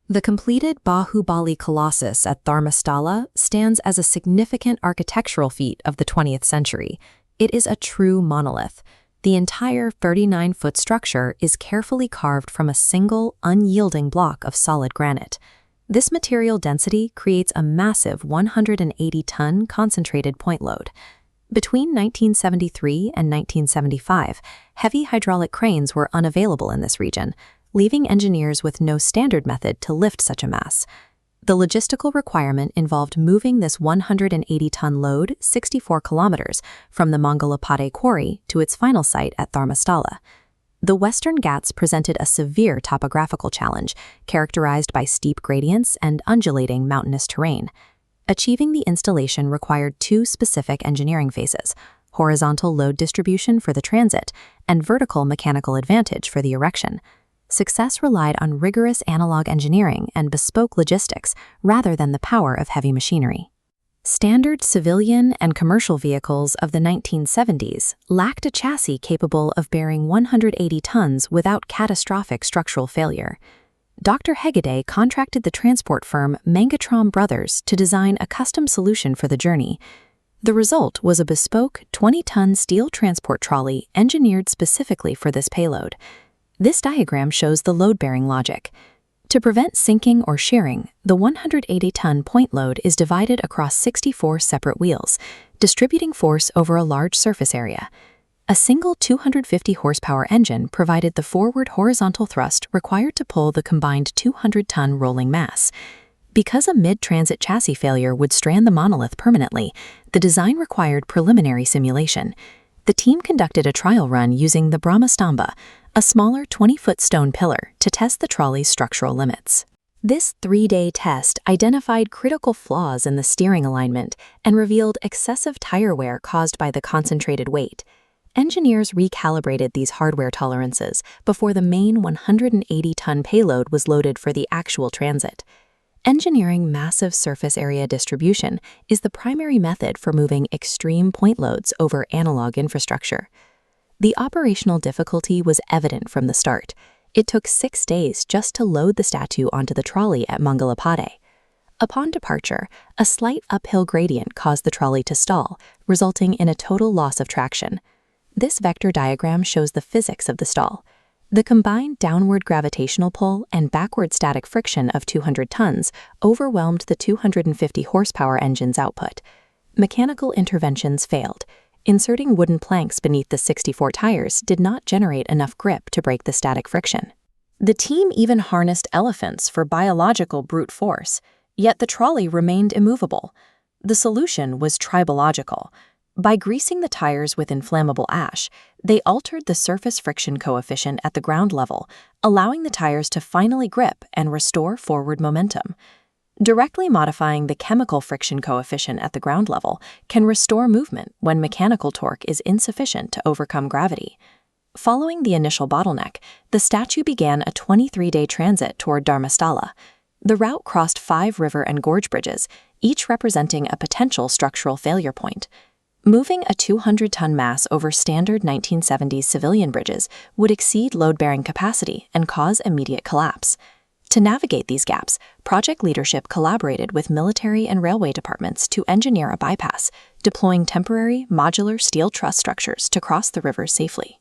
The completed Bahubali Colossus at Dharmasthala stands as a significant architectural feat of the 20th century. It is a true monolith. The entire 39-foot structure is carefully carved from a single, unyielding block of solid granite. This material density creates a massive 180-ton concentrated point load. Between 1973 and 1975, heavy hydraulic cranes were unavailable in this region, leaving engineers with no standard method to lift such a mass. The logistical requirement involved moving this 180-ton load 64 kilometers from the Mangalapade quarry to its final site at Dharmasthala. The Western Ghats presented a severe topographical challenge, characterized by steep gradients and undulating mountainous terrain. Achieving the installation required two specific engineering phases: horizontal load distribution for the transit and vertical mechanical advantage for the erection. Success relied on rigorous analog engineering and bespoke logistics rather than the power of heavy machinery. Standard civilian and commercial vehicles of the 1970s lacked a chassis capable of bearing 180 tons without catastrophic structural failure. Dr. Heggade contracted the transport firm Mangatram Brothers to design a custom solution for the journey. The result was a bespoke 20-ton steel transport trolley engineered specifically for this payload. This diagram shows the load-bearing logic. To prevent sinking or shearing, the 180-ton point load is divided across 64 separate wheels, distributing force over a large surface area. A single 250-horsepower engine provided the forward horizontal thrust required to pull the combined 200-ton rolling mass. Because a mid-transit chassis failure would strand the monolith permanently, the design required preliminary simulation. The team conducted a trial run using the Dharmasthala, a smaller 20-foot stone pillar, to test the trolley's structural limits. This 3-day test identified critical flaws in the steering alignment and revealed excessive tire wear caused by the concentrated weight. Engineers recalibrated these hardware tolerances before the main 180-ton payload was loaded for the actual transit. Engineering massive surface area distribution is the primary method for moving extreme point loads over analog infrastructure. The operational difficulty was evident from the start. It took 6 days just to load the statue onto the trolley at Mangalapade. Upon departure, a slight uphill gradient caused the trolley to stall, resulting in a total loss of traction. This vector diagram shows the physics of the stall. The combined downward gravitational pull and backward static friction of 200 tons overwhelmed the 250 horsepower engine's output. Mechanical interventions failed. Inserting wooden planks beneath the 64 tires did not generate enough grip to break the static friction. The team even harnessed elephants for biological brute force, yet the trolley remained immovable. The solution was tribological. By greasing the tires with inflammable ash, they altered the surface friction coefficient at the ground level, allowing the tires to finally grip and restore forward momentum. Directly modifying the chemical friction coefficient at the ground level can restore movement when mechanical torque is insufficient to overcome gravity. Following the initial bottleneck, the statue began a 23-day transit toward Dharmasthala. The route crossed 5 river and gorge bridges, each representing a potential structural failure point. Moving a 200-ton mass over standard 1970s civilian bridges would exceed load-bearing capacity and cause immediate collapse. To navigate these gaps, project leadership collaborated with military and railway departments to engineer a bypass, deploying temporary, modular steel truss structures to cross the river safely.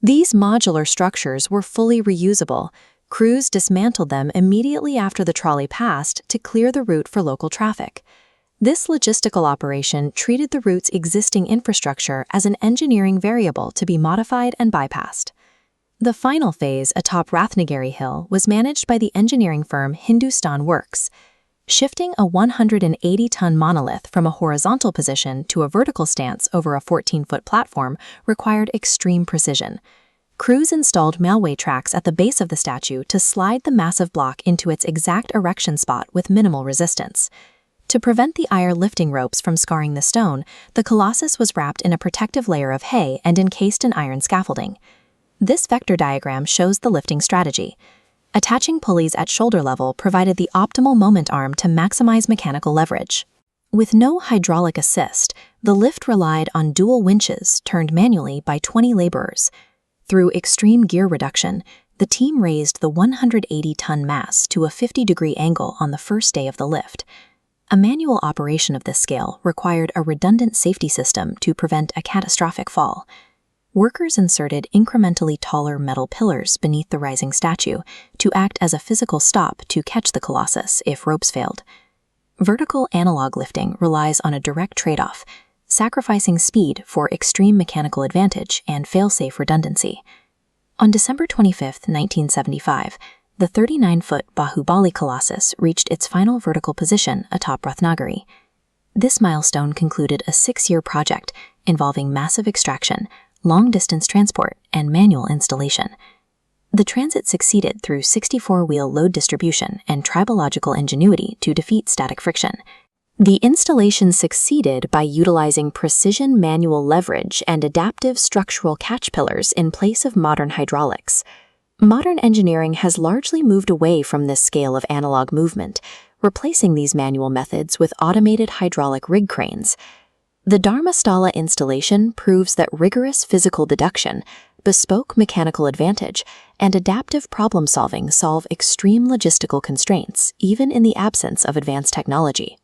These modular structures were fully reusable. Crews dismantled them immediately after the trolley passed to clear the route for local traffic. This logistical operation treated the route's existing infrastructure as an engineering variable to be modified and bypassed. The final phase atop Rathnagiri Hill was managed by the engineering firm Hindustan Works. Shifting a 180-ton monolith from a horizontal position to a vertical stance over a 14-foot platform required extreme precision. Crews installed mailway tracks at the base of the statue to slide the massive block into its exact erection spot with minimal resistance. To prevent the iron lifting ropes from scarring the stone, the Colossus was wrapped in a protective layer of hay and encased in iron scaffolding. This vector diagram shows the lifting strategy. Attaching pulleys at shoulder level provided the optimal moment arm to maximize mechanical leverage. With no hydraulic assist, the lift relied on dual winches turned manually by 20 laborers. Through extreme gear reduction, the team raised the 180-ton mass to a 50-degree angle on the first day of the lift. A manual operation of this scale required a redundant safety system to prevent a catastrophic fall. Workers inserted incrementally taller metal pillars beneath the rising statue to act as a physical stop to catch the colossus if ropes failed. Vertical analog lifting relies on a direct trade-off, sacrificing speed for extreme mechanical advantage and fail-safe redundancy. On December 25, 1975, the 39-foot Baahubali colossus reached its final vertical position atop Rathnagiri. This milestone concluded a 6-year project involving massive extraction, long-distance transport, and manual installation. The transit succeeded through 64-wheel load distribution and tribological ingenuity to defeat static friction. The installation succeeded by utilizing precision manual leverage and adaptive structural catch pillars in place of modern hydraulics. Modern engineering has largely moved away from this scale of analog movement, replacing these manual methods with automated hydraulic rig cranes. The Dharmasthala installation proves that rigorous physical deduction, bespoke mechanical advantage, and adaptive problem-solving solve extreme logistical constraints, even in the absence of advanced technology.